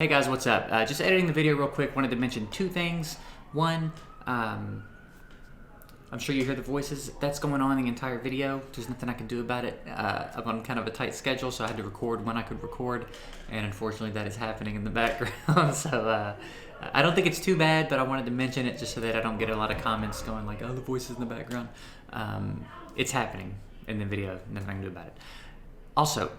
Hey guys, what's up? Just editing the video real quick. Wanted to mention two things. One, I'm sure you hear the voices. That's going on the entire video. There's nothing I can do about it. I'm on kind of a tight schedule, so I had to record when I could record, and unfortunately that is happening in the background. So I don't think it's too bad, but I wanted to mention it just so that I don't get a lot of comments going like, oh, the voices in the background. It's happening in the video. Nothing I can do about it. Also,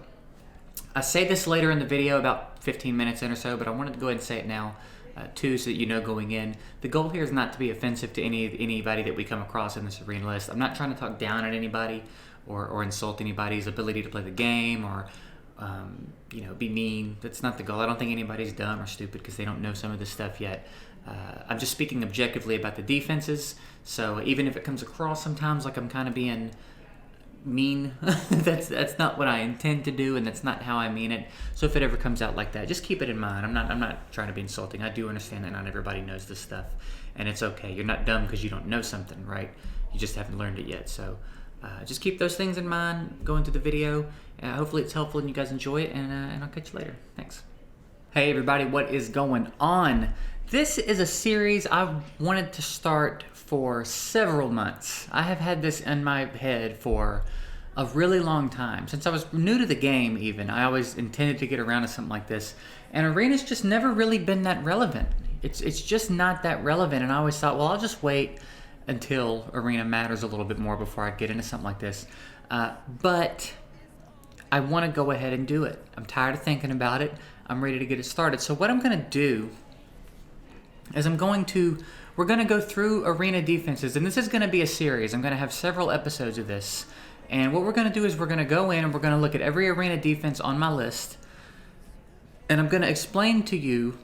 I say this later in the video, about 15 minutes in or so, but I wanted to go ahead and say it now, too, so that you know going in. The goal here is not to be offensive to anybody that we come across in this arena list. I'm not trying to talk down at anybody or insult anybody's ability to play the game or be mean. That's not the goal. I don't think anybody's dumb or stupid because they don't know some of this stuff yet. I'm just speaking objectively about the defenses, so even if it comes across sometimes like I'm kind of being mean, that's not what I intend to do, and that's not how I mean it. So if it ever comes out like that, just keep it in mind. I'm not trying to be insulting. I do understand that not everybody knows this stuff, and it's okay. You're not dumb because you don't know something, right? You just haven't learned it yet. So just keep those things in mind going through the video. Hopefully it's helpful and you guys enjoy it, and I'll catch you later. Thanks. Hey everybody, what is going on? This is a series I've wanted to start for several months. I have had this in my head for a really long time. Since I was new to the game even, I always intended to get around to something like this. And Arena's just never really been that relevant. It's just not that relevant, and I always thought, well, I'll just wait until Arena matters a little bit more before I get into something like this. But I want to go ahead and do it. I'm tired of thinking about it. I'm ready to get it started. So what I'm going to do is we're going to go through arena defenses, and this is going to be a series. I'm going to have several episodes of this, and what we're going to do is we're going to go in and we're going to look at every arena defense on my list, and I'm going to explain to you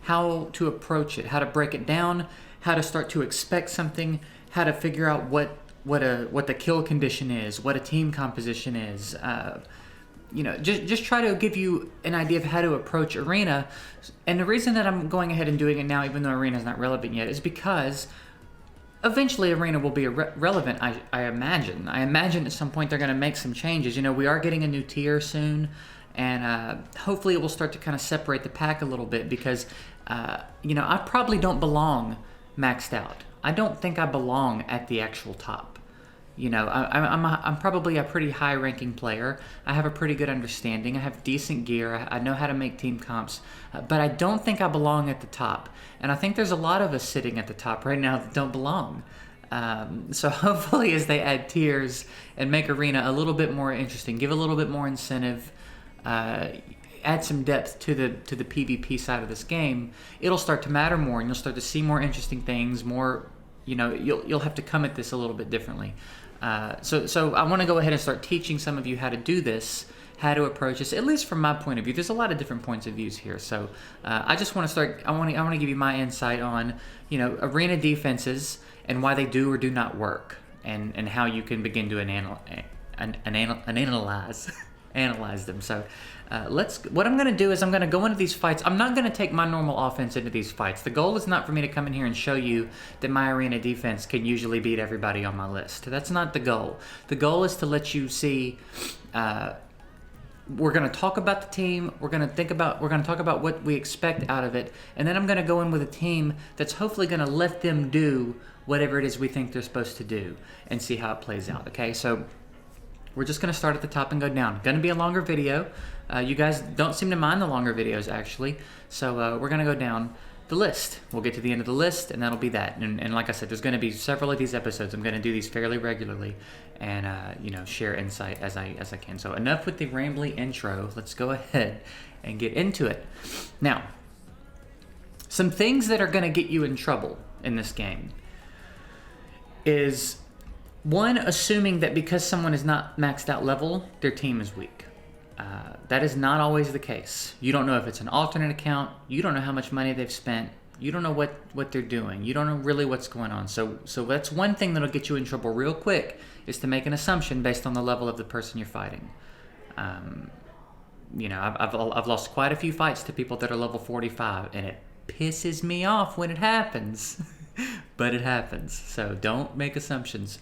how to approach it, how to break it down, how to start to expect something, how to figure out what the kill condition is, what a team composition is. Just try to give you an idea of how to approach Arena. And the reason that I'm going ahead and doing it now, even though Arena is not relevant yet, is because eventually Arena will be relevant, I imagine. I imagine at some point they're going to make some changes. We are getting a new tier soon, and hopefully it will start to kind of separate the pack a little bit because, I probably don't belong maxed out. I don't think I belong at the actual top. I'm probably a pretty high-ranking player. I have a pretty good understanding. I have decent gear. I know how to make team comps, but I don't think I belong at the top. And I think there's a lot of us sitting at the top right now that don't belong. So hopefully, as they add tiers and make Arena a little bit more interesting, give a little bit more incentive, add some depth to the PvP side of this game, it'll start to matter more, and you'll start to see more interesting things. More, you'll have to come at this a little bit differently. So I want to go ahead and start teaching some of you how to do this, how to approach this, at least from my point of view. There's a lot of different points of views here. So I just want to start, I want to give you my insight on, arena defenses and why they do or do not work, and how you can begin to analyze them. So what I'm going to do is I'm going to go into these fights. I'm not going to take my normal offense into these fights. The goal is not for me to come in here and show you that my arena defense can usually beat everybody on my list. That's not the goal. The goal is to let you see, we're going to talk about the team, we're going to talk about what we expect out of it, and then I'm going to go in with a team that's hopefully going to let them do whatever it is we think they're supposed to do and see how it plays out, okay? So we're just going to start at the top and go down. Going to be a longer video. You guys don't seem to mind the longer videos, actually. So we're going to go down the list. We'll get to the end of the list, and that'll be that. And like I said, there's going to be several of these episodes. I'm going to do these fairly regularly and, share insight as I can. So enough with the rambly intro. Let's go ahead and get into it. Now, some things that are going to get you in trouble in this game is, one, assuming that because someone is not maxed out level, their team is weak. That is not always the case. You don't know if it's an alternate account. You don't know how much money they've spent. You don't know what they're doing. You don't know really what's going on. So that's one thing that'll get you in trouble real quick, is to make an assumption based on the level of the person you're fighting. I've lost quite a few fights to people that are level 45, and it pisses me off when it happens. But it happens. So don't make assumptions.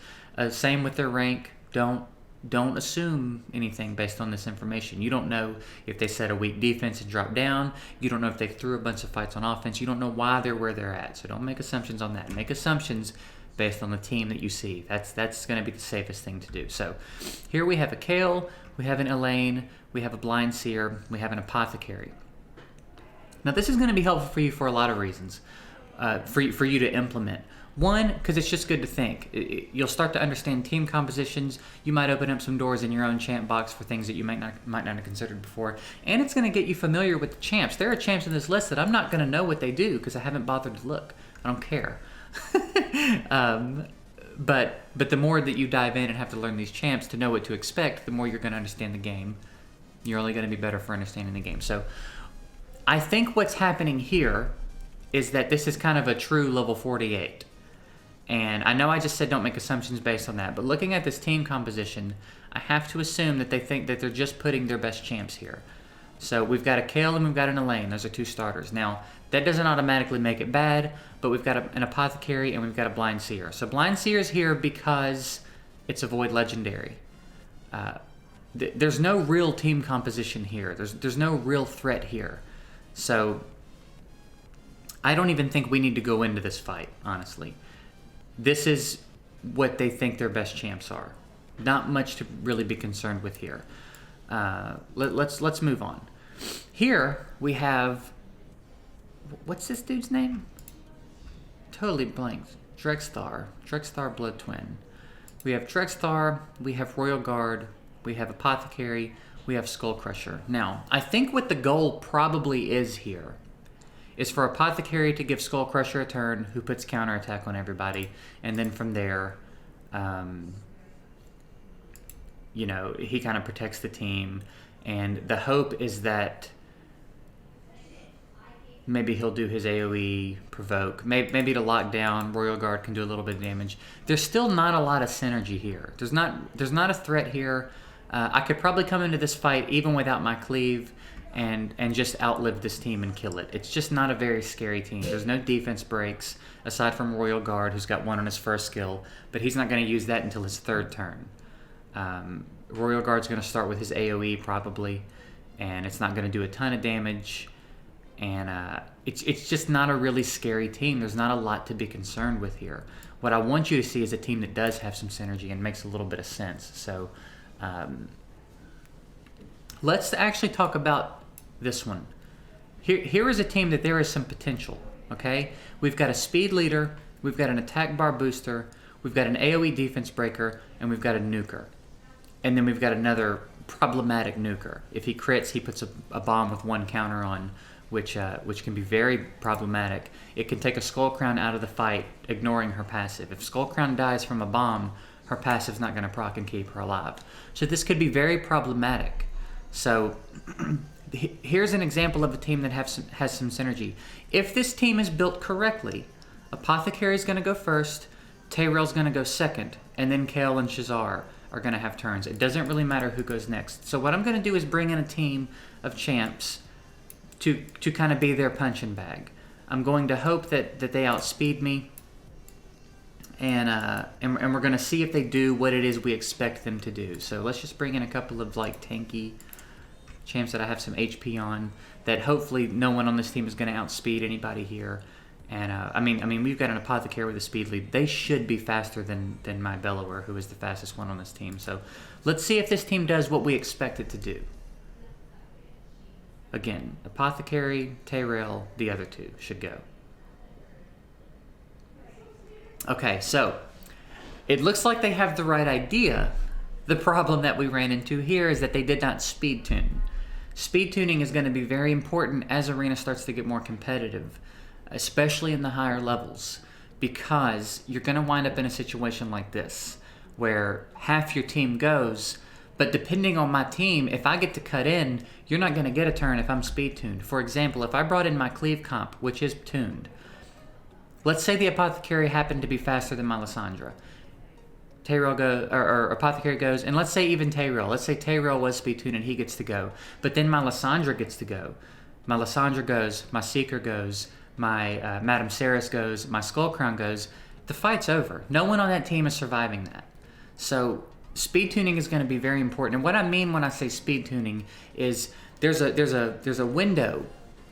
Same with their rank. Don't don't assume anything based on this information. You don't know if they set a weak defense and drop down. You don't know if they threw a bunch of fights on offense. You don't know why they're where they're at. So don't make assumptions on that. Make assumptions based on the team that you see. That's going to be the safest thing to do. So here we have a Kale, we have an Elaine, we have a Blind Seer, we have an Apothecary. Now this is going to be helpful for you for a lot of reasons, for you to implement. One, because it's just good to think. You'll start to understand team compositions. You might open up some doors in your own champ box for things that you might not have considered before. And it's going to get you familiar with the champs. There are champs in this list that I'm not going to know what they do because I haven't bothered to look. I don't care. But the more that you dive in and have to learn these champs to know what to expect, the more you're going to understand the game. You're only going to be better for understanding the game. So I think what's happening here is that this is kind of a true level 48. And I know I just said don't make assumptions based on that, but looking at this team composition, I have to assume that they think that they're just putting their best champs here. So we've got a Kale and we've got an Elaine. Those are two starters. Now, that doesn't automatically make it bad, but we've got an Apothecary and we've got a Blind Seer. So Blind Seer is here because it's a Void Legendary. There's no real team composition here. There's no real threat here. So I don't even think we need to go into this fight, honestly. This is what they think their best champs are. Not much to really be concerned with here. Let's move on. Here we have, what's this dude's name? Totally blanked. Drexthar Blood Twin. We have Drexthar, we have Royal Guard, we have Apothecary, we have Skull Crusher. Now, I think what the goal probably is here is for Apothecary to give Skull Crusher a turn, who puts counterattack on everybody, and then from there, he kind of protects the team, and the hope is that maybe he'll do his AoE, provoke, maybe to lock down, Royal Guard can do a little bit of damage. There's still not a lot of synergy here. There's not a threat here. I could probably come into this fight even without my cleave, and just outlive this team and kill it. It's just not a very scary team. There's no defense breaks, aside from Royal Guard, who's got one on his first skill, but he's not going to use that until his third turn. Royal Guard's going to start with his AoE, probably, and it's not going to do a ton of damage, and it's just not a really scary team. There's not a lot to be concerned with here. What I want you to see is a team that does have some synergy and makes a little bit of sense. So let's actually talk about this one. Here is a team that there is some potential, okay? We've got a speed leader, we've got an attack bar booster, we've got an AoE defense breaker, and we've got a nuker. And then we've got another problematic nuker. If he crits, he puts a bomb with one counter on, which can be very problematic. It can take a Skull Crown out of the fight, ignoring her passive. If Skull Crown dies from a bomb, her passive's not going to proc and keep her alive. So this could be very problematic. So here's an example of a team that has some synergy. If this team is built correctly, Apothecary's going to go first, Tayrael's going to go second, and then Kale and Shazar are going to have turns. It doesn't really matter who goes next. So what I'm going to do is bring in a team of champs to kind of be their punching bag. I'm going to hope that they outspeed me, and we're going to see if they do what it is we expect them to do. So let's just bring in a couple of like tanky champs that I have some HP on, that hopefully no one on this team is going to outspeed anybody here. And I mean, we've got an Apothecary with a speed lead. They should be faster than my Bellower, who is the fastest one on this team. So let's see if this team does what we expect it to do. Again, Apothecary, Tayrael, the other two should go. Okay, so it looks like they have the right idea. The problem that we ran into here is that they did not speed tune. Speed tuning is going to be very important as Arena starts to get more competitive, especially in the higher levels, because you're going to wind up in a situation like this, where half your team goes, but depending on my team, if I get to cut in, you're not going to get a turn if I'm speed tuned. For example, if I brought in my cleave comp, which is tuned, let's say the Apothecary happened to be faster than my Lysandra. Tayrael goes, or Apothecary goes, and let's say even Tayrael. Let's say Tayrael was speed tuned and he gets to go, but then my Lysandra gets to go. My Lysandra goes, my Seeker goes, my Madame Ceres goes, my Skull Crown goes. The fight's over. No one on that team is surviving that. So speed tuning is going to be very important. And what I mean when I say speed tuning is there's a window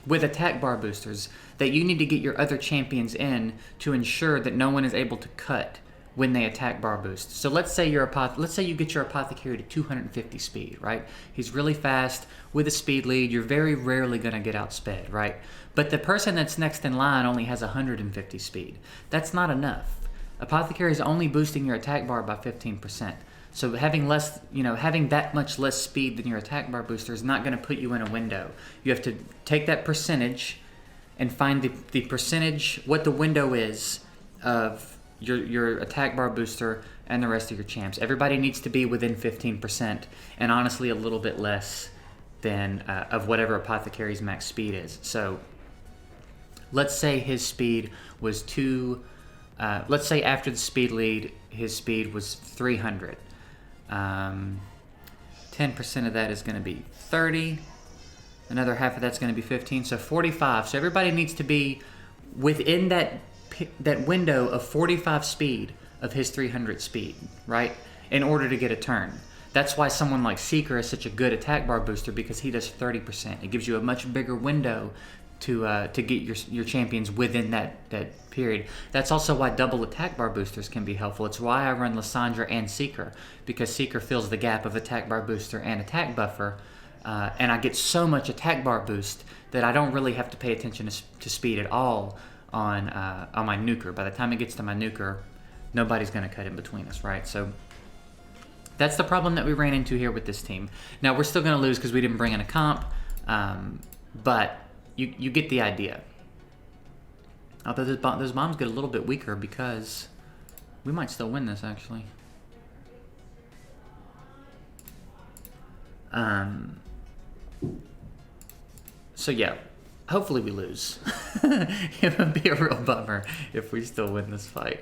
with attack bar boosters that you need to get your other champions in to ensure that no one is able to cut when they attack bar boost. So let's say you get your apothecary to 250 speed, right? He's really fast with a speed lead. You're very rarely going to get outsped, right? But the person that's next in line only has 150 speed. That's not enough. Apothecary is only boosting your attack bar by 15%. So having that much less speed than your attack bar booster is not going to put you in a window. You have to take that percentage and find the percentage, what the window is of your attack bar booster and the rest of your champs. Everybody needs to be within 15%, and honestly a little bit less than of whatever apothecary's max speed is. So let's say his speed was let's say after the speed lead, his speed was 300. 10% of that is going to be 30. Another half of that's going to be 15, so 45. So everybody needs to be within that window of 45 speed of his 300 speed, right? In order to get a turn. That's why someone like Seeker is such a good attack bar booster, because he does 30%. It gives you a much bigger window to get your champions within that period. That's also why double attack bar boosters can be helpful. It's why I run Lysandra and Seeker, because Seeker fills the gap of attack bar booster and attack buffer, and I get so much attack bar boost that I don't really have to pay attention to speed at all on my nuker. By the time it gets to my nuker, nobody's going to cut in between us, right? So that's the problem that we ran into here with this team. Now we're still going to lose because we didn't bring in a comp, but you get the idea. Although those bombs get a little bit weaker because we might still win this, actually. So yeah, hopefully we lose. It would be a real bummer if we still win this fight.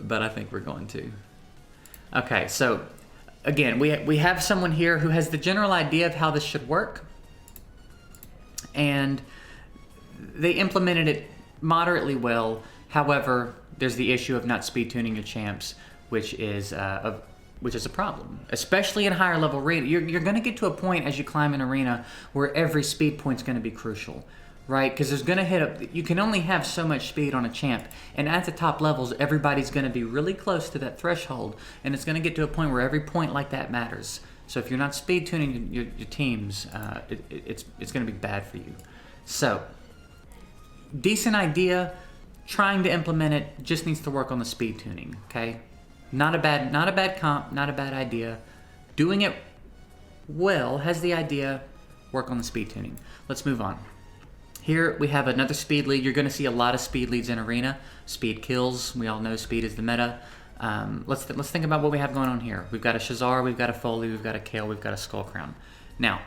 But I think we're going to. Okay, so again, we have someone here who has the general idea of how this should work. And they implemented it moderately well. However, there's the issue of not speed tuning your champs, which is a problem, especially in higher level arena. You're going to get to a point as you climb an arena where every speed point's going to be crucial, right? Because there's going to you can only have so much speed on a champ, and at the top levels, everybody's going to be really close to that threshold, and it's going to get to a point where every point like that matters. So if you're not speed tuning your teams, it's going to be bad for you. So, decent idea. Trying to implement it, just needs to work on the speed tuning. Okay, not a bad comp, not a bad idea. Doing it well has the idea. Work on the speed tuning. Let's move on. Here we have another speed lead. You're going to see a lot of speed leads in arena. Speed kills. We all know speed is the meta. Let's think about what we have going on here. We've got a Shazar, we've got a Foley, we've got a Kale, we've got a Skullcrown. Now,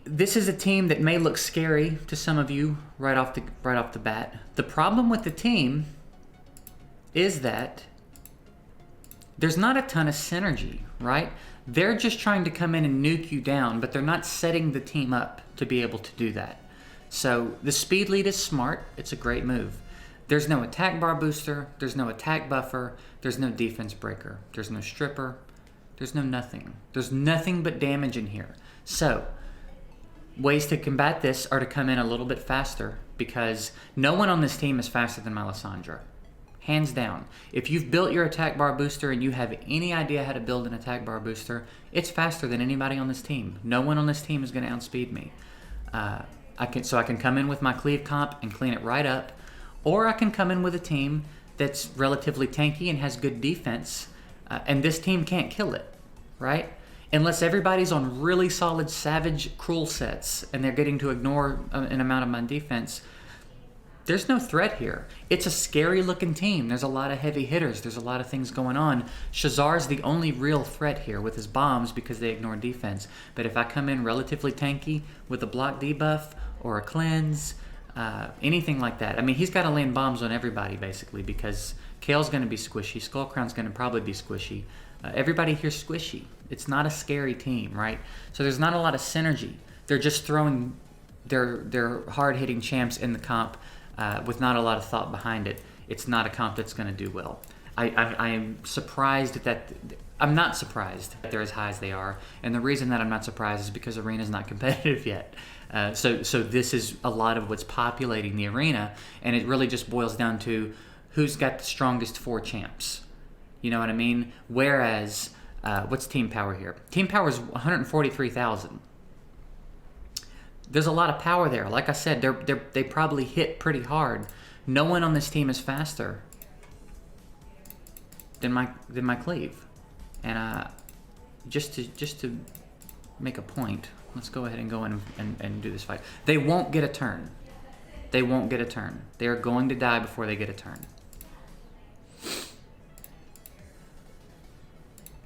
this is a team that may look scary to some of you right off the bat. The problem with the team is that there's not a ton of synergy, right? They're just trying to come in and nuke you down, but they're not setting the team up to be able to do that. So the speed lead is smart. It's a great move. There's no attack bar booster. There's no attack buffer. There's no defense breaker. There's no stripper. There's no nothing. There's nothing but damage in here. So ways to combat this are to come in a little bit faster, because no one on this team is faster than my Lysandra. Hands down. If you've built your attack bar booster and you have any idea how to build an attack bar booster, it's faster than anybody on this team. No one on this team is going to outspeed me. I can come in with my cleave comp and clean it right up, or I can come in with a team that's relatively tanky and has good defense, and this team can't kill it, right? Unless everybody's on really solid Savage Cruel sets and they're getting to ignore an amount of my defense, there's no threat here. It's a scary looking team. There's a lot of heavy hitters. There's a lot of things going on. Shazar's the only real threat here with his bombs because they ignore defense. But if I come in relatively tanky with a block debuff or a cleanse, anything like that. I mean, he's got to land bombs on everybody basically, because Kale's going to be squishy. Skullcrown's going to probably be squishy. Everybody here's squishy. It's not a scary team, right? So there's not a lot of synergy. They're just throwing their hard-hitting champs in the comp with not a lot of thought behind it. it's not a comp that's going to do well. I'm surprised that I'm not surprised that they're as high as they are, and the reason that I'm not surprised is because Arena's not competitive yet. So this is a lot of what's populating the arena, and it really just boils down to who's got the strongest 4 champs. You know what I mean? Whereas, what's team power here? Team power is 143,000. There's a lot of power there. Like I said, they probably hit pretty hard. No one on this team is faster than my cleave. And just to make a point, let's go ahead and go in and do this fight. They won't get a turn. They won't get a turn. They are going to die before they get a turn.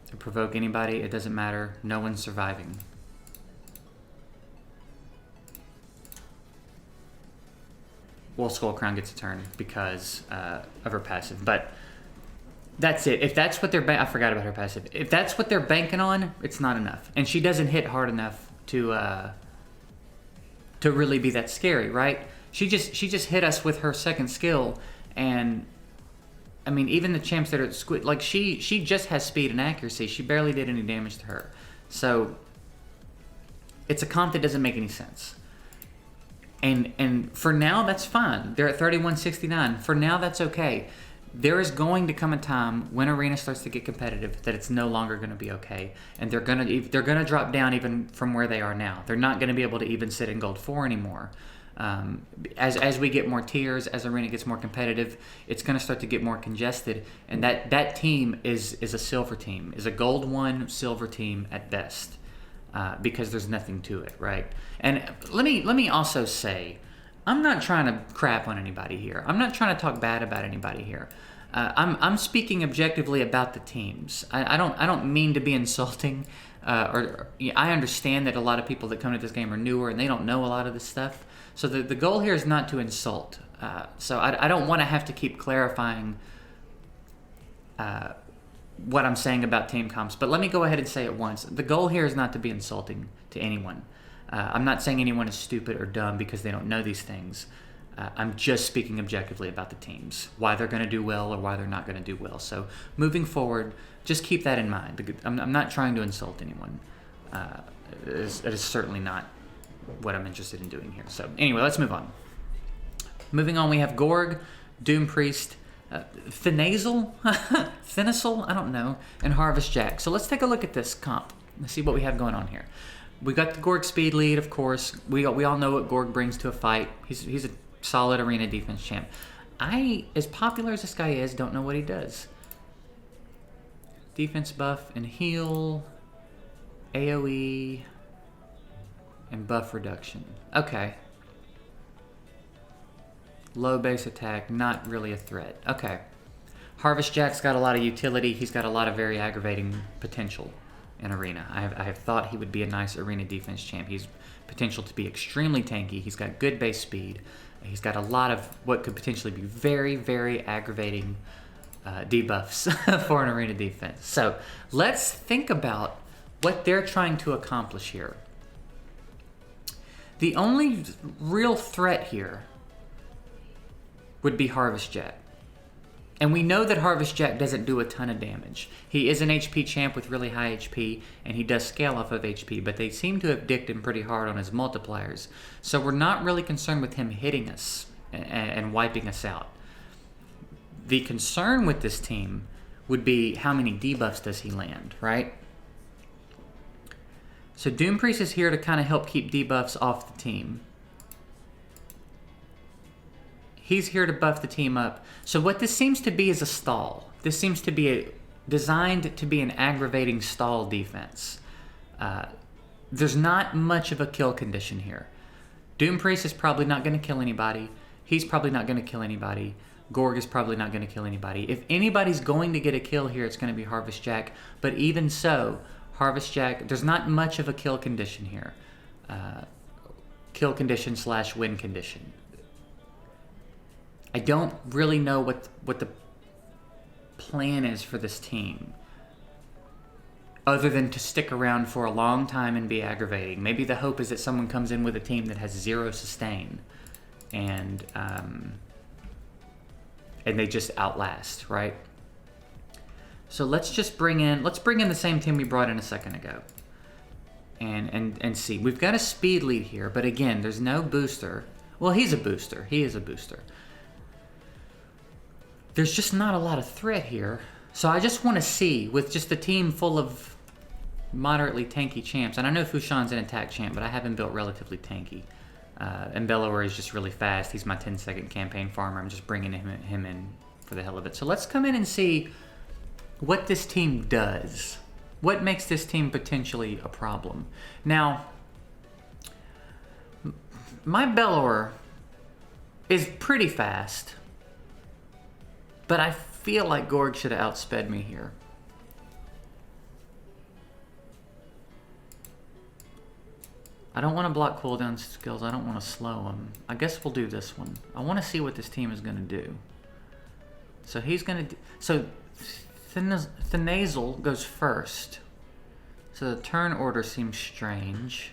To provoke anybody, it doesn't matter. No one's surviving. Well, Skull Crown gets a turn because of her passive, but that's it. If that's what they're I forgot about her passive. If that's what they're banking on, it's not enough, and she doesn't hit hard enough to really be that scary, right? She just hit us with her second skill, and I mean, even the champs that are like she just has speed and accuracy. She barely did any damage to her, so it's a comp that doesn't make any sense. And for now, that's fine. They're at 3169. For now, that's okay. There is going to come a time when Arena starts to get competitive that it's no longer going to be okay, and they're gonna drop down even from where they are now. They're not going to be able to even sit in Gold 4 anymore. As we get more tiers, as Arena gets more competitive, it's going to start to get more congested, and that team is a silver team, is a Gold 1 silver team at best. Because there's nothing to it, right? And let me also say, I'm not trying to crap on anybody here. I'm not trying to talk bad about anybody here. I'm speaking objectively about the teams. I don't mean to be insulting. I understand that a lot of people that come to this game are newer and they don't know a lot of this stuff. So the goal here is not to insult. So I don't want to have to keep clarifying what I'm saying about team comps, but let me go ahead and say it once. The goal here is not to be insulting to anyone. I'm not saying anyone is stupid or dumb because they don't know these things. I'm just speaking objectively about the teams, why they're going to do well or why they're not going to do well. So moving forward, just keep that in mind. I'm not trying to insult anyone. It is certainly not what I'm interested in doing here. So anyway, let's move on. Moving on, we have Gorg, Doom Priest, Thinazel, I don't know, and Harvest Jack. So let's take a look at this comp. Let's see what we have going on here. We got the Gorg speed lead, of course. We all know what Gorg brings to a fight. He's a solid arena defense champ. As popular as this guy is, don't know what he does. Defense buff and heal, AoE, and buff reduction. Okay. Low base attack, not really a threat. Okay. Harvest Jack's got a lot of utility. He's got a lot of very aggravating potential in Arena. I have thought he would be a nice Arena defense champ. He's potential to be extremely tanky. He's got good base speed. He's got a lot of what could potentially be very, very aggravating debuffs for an Arena defense. So let's think about what they're trying to accomplish here. The only real threat here would be Harvest Jack. And we know that Harvest Jack doesn't do a ton of damage. He is an HP champ with really high HP, and he does scale off of HP, but they seem to have dicked him pretty hard on his multipliers. So we're not really concerned with him hitting us and wiping us out. The concern with this team would be how many debuffs does he land, right? So Doom Priest is here to kind of help keep debuffs off the team. He's here to buff the team up. So what this seems to be is a stall. This seems to be designed to be an aggravating stall defense. There's not much of a kill condition here. Doom Priest is probably not going to kill anybody. He's probably not going to kill anybody. Gorg is probably not going to kill anybody. If anybody's going to get a kill here, it's going to be Harvest Jack. But even so, Harvest Jack, there's not much of a kill condition here. Kill condition / win condition. I don't really know what the plan is for this team, other than to stick around for a long time and be aggravating. Maybe the hope is that someone comes in with a team that has 0 sustain, and and they just outlast, right? So let's bring in the same team we brought in a second ago. And see. We've got a speed lead here, but again, there's no booster. Well, he's a booster. He is a booster. There's just not a lot of threat here. So I just want to see, with just a team full of moderately tanky champs, and I know Fushan's an attack champ, but I have him built relatively tanky. And Bellower is just really fast. He's my 10-second campaign farmer. I'm just bringing him in for the hell of it. So let's come in and see what this team does. What makes this team potentially a problem? Now, my Bellower is pretty fast, but I feel like Gorg should have outsped me here. I don't want to block cooldown skills. I don't want to slow him. I guess we'll do this one. I want to see what this team is going to do. So he's going to... So Thanazel goes first. So the turn order seems strange.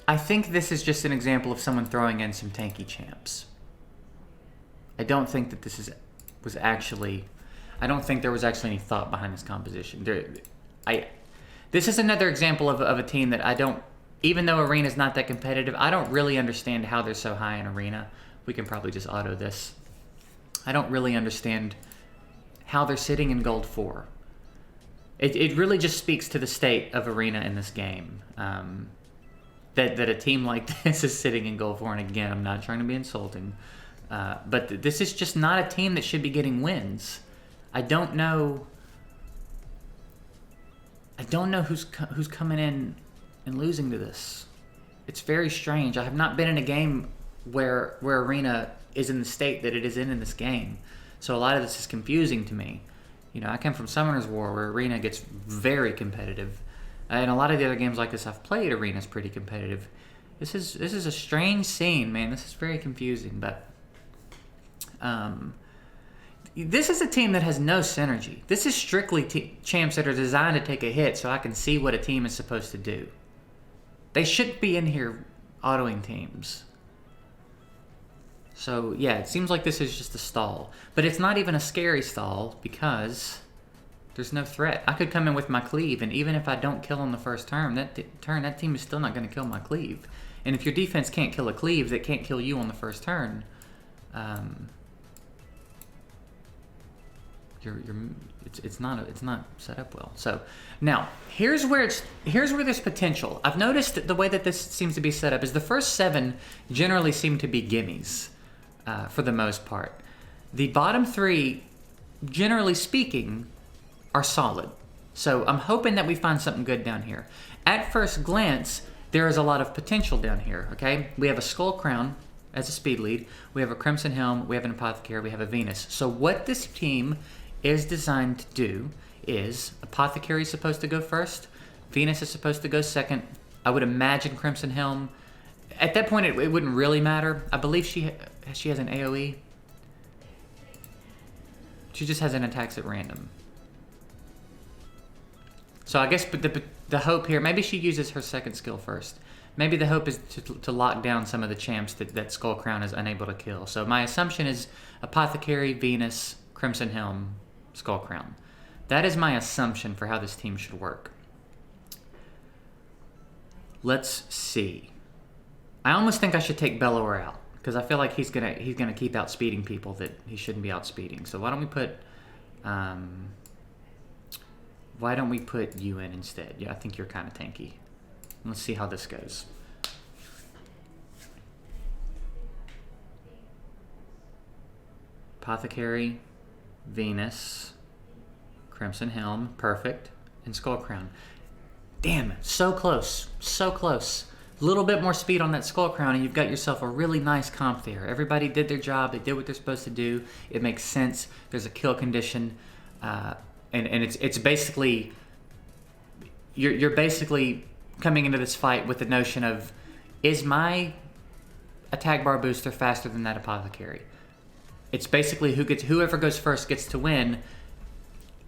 I think this is just an example of someone throwing in some tanky champs. I don't think that this was actually... I don't think there was actually any thought behind this composition. This is another example of a team that I don't... Even though Arena's not that competitive, I don't really understand how they're so high in Arena. We can probably just auto this. I don't really understand how they're sitting in Gold 4. It really just speaks to the state of Arena in this game. That a team like this is sitting in Gold 4. And again, I'm not trying to be insulting. But this is just not a team that should be getting wins. I don't know who's coming in and losing to this. It's very strange. I have not been in a game where Arena is in the state that it is in this game. So a lot of this is confusing to me. You know, I come from Summoner's War where Arena gets very competitive. And a lot of the other games like this I've played, Arena's pretty competitive. This is a strange scene, man. This is very confusing, but this is a team that has no synergy. This is strictly champs that are designed to take a hit so I can see what a team is supposed to do. They shouldn't be in here autoing teams. So, yeah, it seems like this is just a stall. But it's not even a scary stall because there's no threat. I could come in with my cleave, and even if I don't kill on the first turn, that team is still not going to kill my cleave. And if your defense can't kill a cleave that can't kill you on the first turn, it's not set up well. So now here's where there's potential. I've noticed that the way that this seems to be set up is the first 7 generally seem to be gimmies for the most part. The bottom 3, generally speaking, are solid. So I'm hoping that we find something good down here. At first glance, there is a lot of potential down here. Okay, we have a Skull Crown as a speed lead. We have a Crimson Helm. We have an Apothecary. We have a Venus. So what this team is designed to do is Apothecary is supposed to go first. Venus is supposed to go second. I would imagine Crimson Helm. At that point, it wouldn't really matter. I believe she has an AoE. She just has an attacks at random. So I guess the hope here, maybe she uses her second skill first. Maybe the hope is to lock down some of the champs that Skull Crown is unable to kill. So my assumption is Apothecary, Venus, Crimson Helm, Skull Crown. That is my assumption for how this team should work. Let's see. I almost think I should take Bellower out because I feel like he's gonna keep outspeeding people that he shouldn't be outspeeding. So why don't we put you in instead? Yeah, I think you're kind of tanky. Let's see how this goes. Apothecary, Venus, Crimson Helm, perfect, and Skull Crown. Damn, so close, so close. A little bit more speed on that Skull Crown and you've got yourself a really nice comp there. Everybody did their job, they did what they're supposed to do. It makes sense. There's a kill condition, and it's basically you're basically coming into this fight with the notion of, is my attack bar booster faster than that Apothecary? It's basically whoever goes first gets to win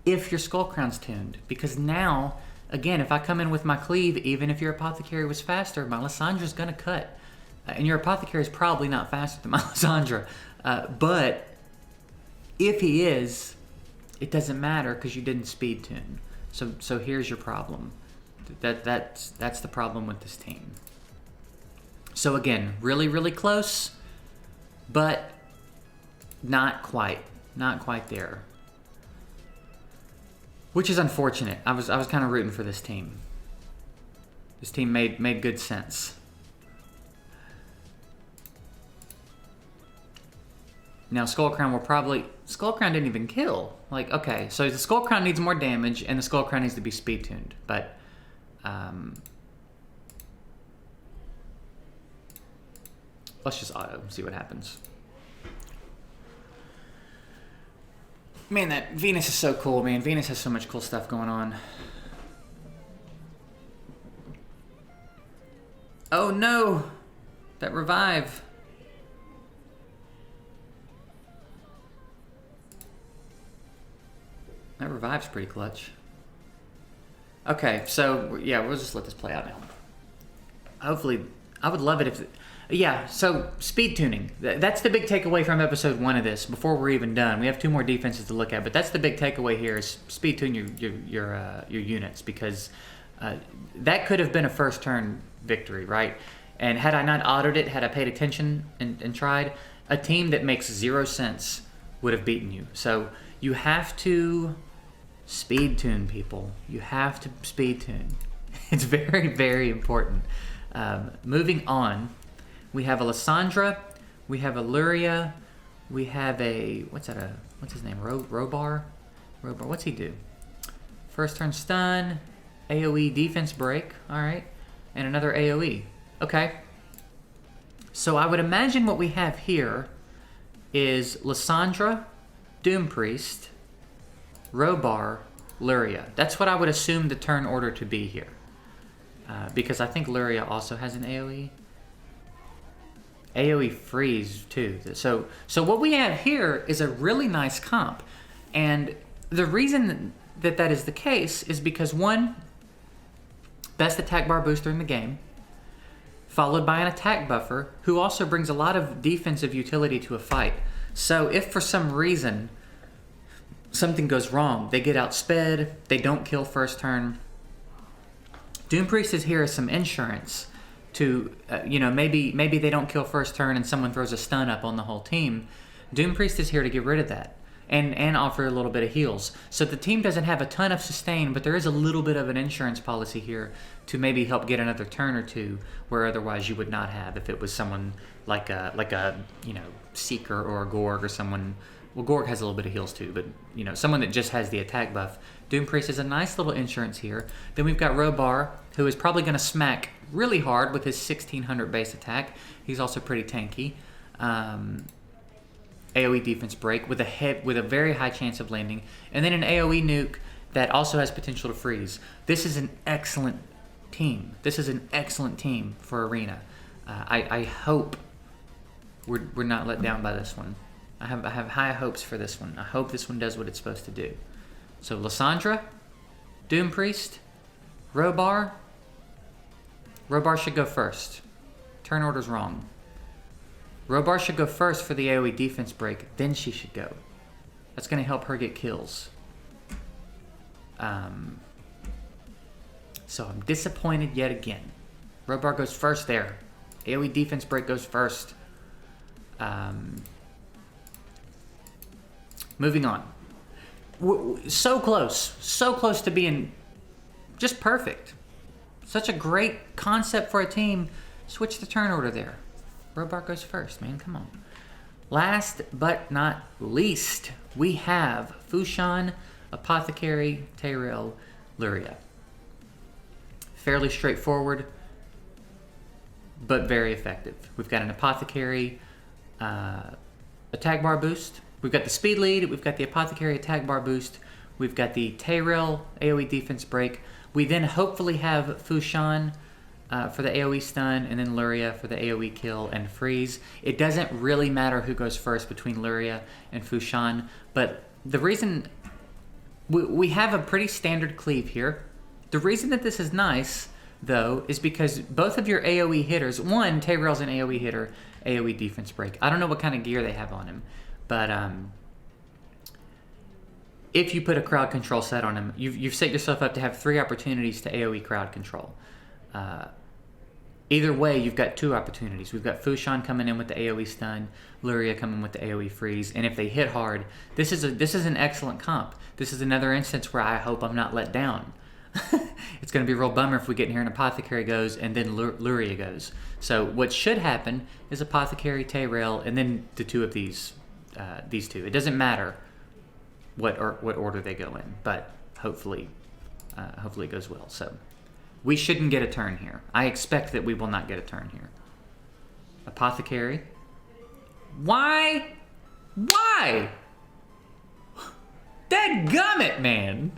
if your Skull Crown's tuned. Because now, again, if I come in with my cleave, even if your Apothecary was faster, my Lyssandra's gonna cut. And your Apothecary is probably not faster than my Lysandra. But if he is, it doesn't matter because you didn't speed tune. So here's your problem. That's the problem with this team. So again, really, really close, but not quite there. Which is unfortunate. I was kind of rooting for this team. This team made good sense. Now Skullcrown will probably... Skullcrown didn't even kill. Like, okay, so the Skullcrown needs more damage, and the Skullcrown needs to be speed tuned. But, let's just auto, see what happens. Man, that Venus is so cool, man. Venus has so much cool stuff going on. Oh no! That revive. That revive's pretty clutch. Okay, so yeah, we'll just let this play out now. Hopefully, I would love it if... Yeah, so speed tuning. That's the big takeaway from episode 1 of this. Before we're even done, we have 2 more defenses to look at, but that's the big takeaway here is speed tune your units, because that could have been a first turn victory, right? And had I not autoed it, had I paid attention and tried, a team that makes 0 sense would have beaten you. So you have to speed tune, people. You have to speed tune. It's very, very important. Moving on. We have a Lysandra, we have a Luria, we have a, what's his name, Robar? What's he do? First turn stun, AoE defense break, alright, and another AoE. Okay. So I would imagine what we have here is Lysandra, Doom Priest, Robar, Luria. That's what I would assume the turn order to be here. Because I think Luria also has an AoE. AoE freeze too. So what we have here is a really nice comp. And the reason that is the case is because, one, best attack bar booster in the game, followed by an attack buffer who also brings a lot of defensive utility to a fight. So if for some reason something goes wrong, they get outsped, they don't kill first turn, Doom Priest is here as some insurance to, maybe they don't kill first turn and someone throws a stun up on the whole team. Doom Priest is here to get rid of that and offer a little bit of heals. So the team doesn't have a ton of sustain, but there is a little bit of an insurance policy here to maybe help get another turn or two where otherwise you would not have if it was someone like a Seeker or a Gorg or someone. Well, Gorg has a little bit of heals too, but someone that just has the attack buff. Doom Priest is a nice little insurance here. Then we've got Robar, who is probably going to smack really hard with his 1600 base attack. He's also pretty tanky. AoE defense break with a very high chance of landing, and then an AoE nuke that also has potential to freeze. This is an excellent team. This is an excellent team for Arena. I hope we're not let down by this one. I have high hopes for this one. I hope this one does what it's supposed to do. So Lysandra, Doom Priest, Robar. Robar should go first. Turn order's wrong. Robar should go first for the AoE defense break, then she should go. That's going to help her get kills. So I'm disappointed yet again. Robar goes first there. AoE defense break goes first. Moving on. So close to being just perfect. Such a great concept for a team. Switch the turn order there. Robar goes first, man. Come on. Last but not least, we have Fushan, Apothecary, Tyrell, Luria. Fairly straightforward, but very effective. We've got an Apothecary attack bar boost. We've got the speed lead. We've got the Apothecary attack bar boost. We've got the Tyrell AoE defense break. We then hopefully have Fushan for the AoE stun, and then Luria for the AoE kill and freeze. It doesn't really matter who goes first between Luria and Fushan, but the reason we have a pretty standard cleave here. The reason that this is nice though, is because both of your AoE hitters, one, Tayrail's an AoE hitter, AoE defense break. I don't know what kind of gear they have on him, but if you put a crowd control set on him, you've set yourself up to have 3 opportunities to AoE crowd control. Either way, you've got 2 opportunities. We've got Fushan coming in with the AoE stun, Luria coming with the AoE freeze, and if they hit hard, this is an excellent comp. This is another instance where I hope I'm not let down. It's going to be a real bummer if we get in here and Apothecary goes and then Luria goes. So what should happen is Apothecary, Tayrail, and then the 2 of these 2. It doesn't matter what order they go in, but hopefully it goes well. So we shouldn't get a turn here. I expect that we will not get a turn here. Apothecary. Why? Dadgummit, man.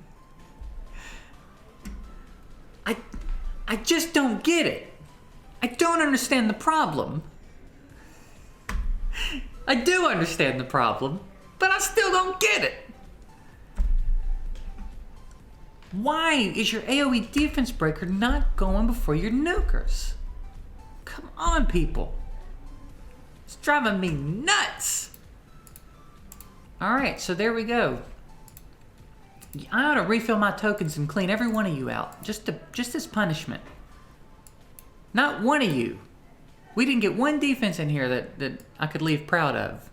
I just don't get it. I don't understand the problem. I do understand the problem, but I still don't get it. Why is your AoE defense breaker not going before your nukers? Come on, people. It's driving me nuts. Alright, so there we go. I ought to refill my tokens and clean every one of you out. Just as punishment. Not one of you. We didn't get one defense in here that I could leave proud of.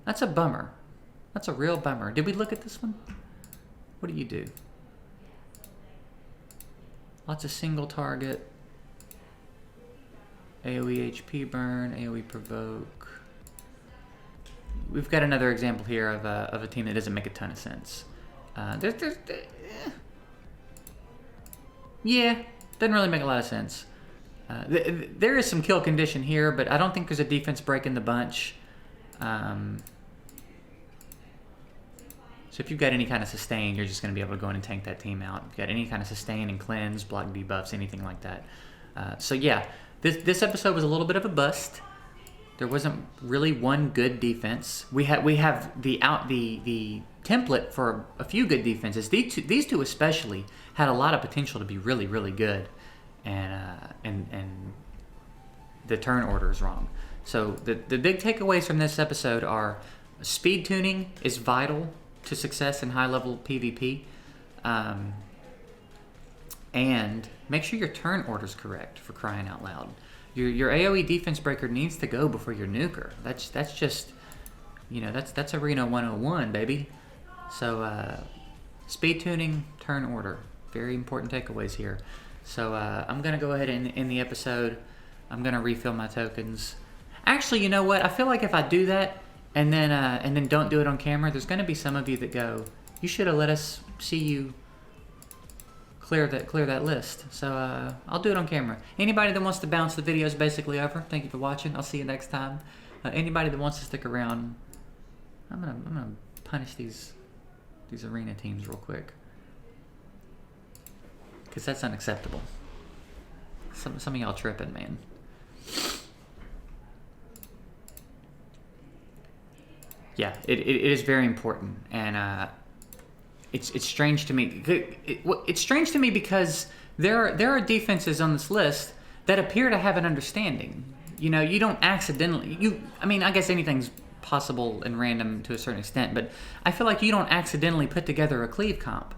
That's a bummer. That's a real bummer. Did we look at this one? What do you do? Lots of single target. AoE HP burn, AoE provoke. We've got another example here of a team that doesn't make a ton of sense. Yeah, doesn't really make a lot of sense. There is some kill condition here, but I don't think there's a defense break in the bunch. So if you've got any kind of sustain, you're just going to be able to go in and tank that team out. If you've got any kind of sustain and cleanse, block debuffs, anything like that. So yeah, this episode was a little bit of a bust. There wasn't really one good defense. We have the template for a few good defenses. These two especially had a lot of potential to be really, really good, and the turn order is wrong. So the big takeaways from this episode are speed tuning is vital to success in high level PvP, and make sure your turn order is correct, for crying out loud. Your AoE defense breaker needs to go before your nuker. That's just, that's Arena 101, baby. So speed tuning, turn order, very important takeaways here. So I'm gonna go ahead and end the episode. I'm gonna refill my tokens. Actually, you know what? I feel like if I do that and then don't do it on camera, there's gonna be some of you that go, "You should have let us see you clear that list." So I'll do it on camera. Anybody that wants to bounce the video is basically over. Thank you for watching. I'll see you next time. Anybody that wants to stick around, I'm gonna punish these arena teams real quick, because that's unacceptable. Some of y'all tripping, man. Yeah, it is very important, and it's strange to me. It's strange to me because there are defenses on this list that appear to have an understanding. You don't accidentally. I guess anything's possible and random to a certain extent, but I feel like you don't accidentally put together a cleave comp.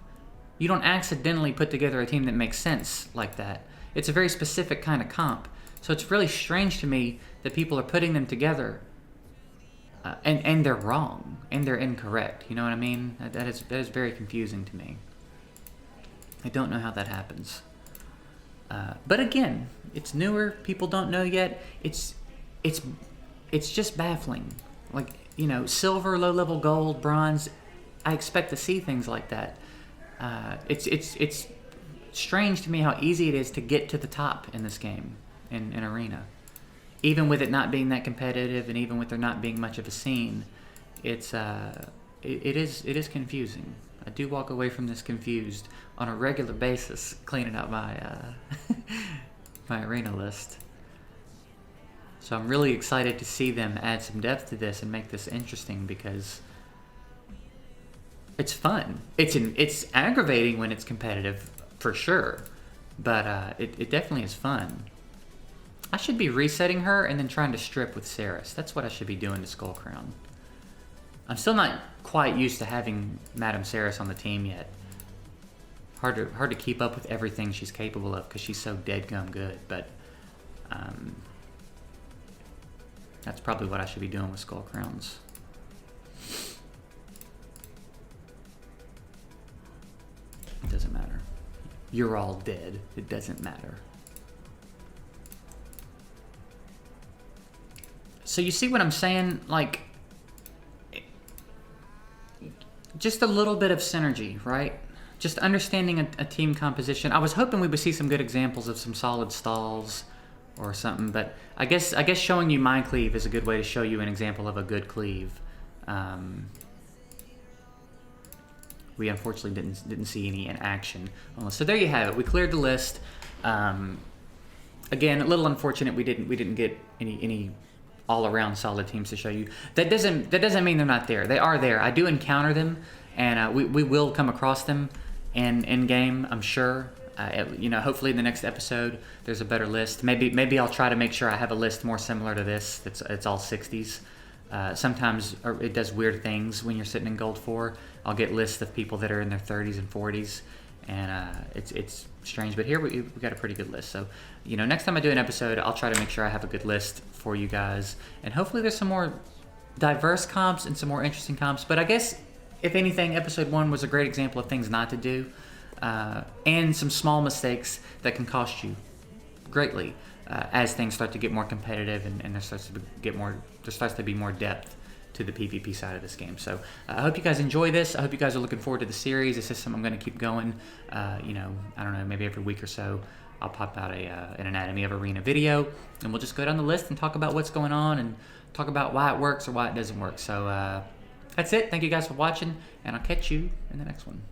You don't accidentally put together a team that makes sense like that. It's a very specific kind of comp. So it's really strange to me that people are putting them together, and they're wrong, and they're incorrect. You know what I mean? That is very confusing to me. I don't know how that happens. But again, it's newer. People don't know yet. It's just baffling. Like, silver, low-level gold, bronze. I expect to see things like that. It's strange to me how easy it is to get to the top in this game, in Arena. Even with it not being that competitive, and even with there not being much of a scene, it is confusing. I do walk away from this confused on a regular basis, cleaning out my my arena list. So I'm really excited to see them add some depth to this and make this interesting, because it's fun. It's aggravating when it's competitive, for sure, But it definitely is fun. I should be resetting her and then trying to strip with Saris. That's what I should be doing to Skullcrown. I'm still not quite used to having Madame Saris on the team yet. Hard to keep up with everything she's capable of because she's so dead-gum good, but that's probably what I should be doing with Skullcrowns. It doesn't matter. You're all dead. It doesn't matter. So you see what I'm saying? Like, just a little bit of synergy, right? Just understanding a team composition. I was hoping we would see some good examples of some solid stalls or something, but I guess showing you my cleave is a good way to show you an example of a good cleave. We unfortunately didn't see any in action. So there you have it. We cleared the list. Again, a little unfortunate we didn't get any all-around solid teams to show you. That doesn't mean they're not there. They are there. I do encounter them, and we will come across them in game, I'm sure. You know, hopefully in the next episode there's a better list. Maybe I'll try to make sure I have a list more similar to this. It's all 60s. Sometimes it does weird things when you're sitting in Gold 4. I'll get lists of people that are in their 30s and 40s, and it's strange. But here we got a pretty good list. So, you know, next time I do an episode, I'll try to make sure I have a good list for you guys, and hopefully there's some more diverse comps and some more interesting comps. But I guess, if anything, episode 1 was a great example of things not to do, and some small mistakes that can cost you greatly as things start to get more competitive and there starts to be more depth to the PvP side of this game. So I hope you guys enjoy this. I hope you guys are looking forward to the series. This is something I'm going to keep going. You know, I don't know, maybe every week or so I'll pop out an Anatomy of Arena video, and we'll just go down the list and talk about what's going on and talk about why it works or why it doesn't work. So that's it. Thank you guys for watching, and I'll catch you in the next one.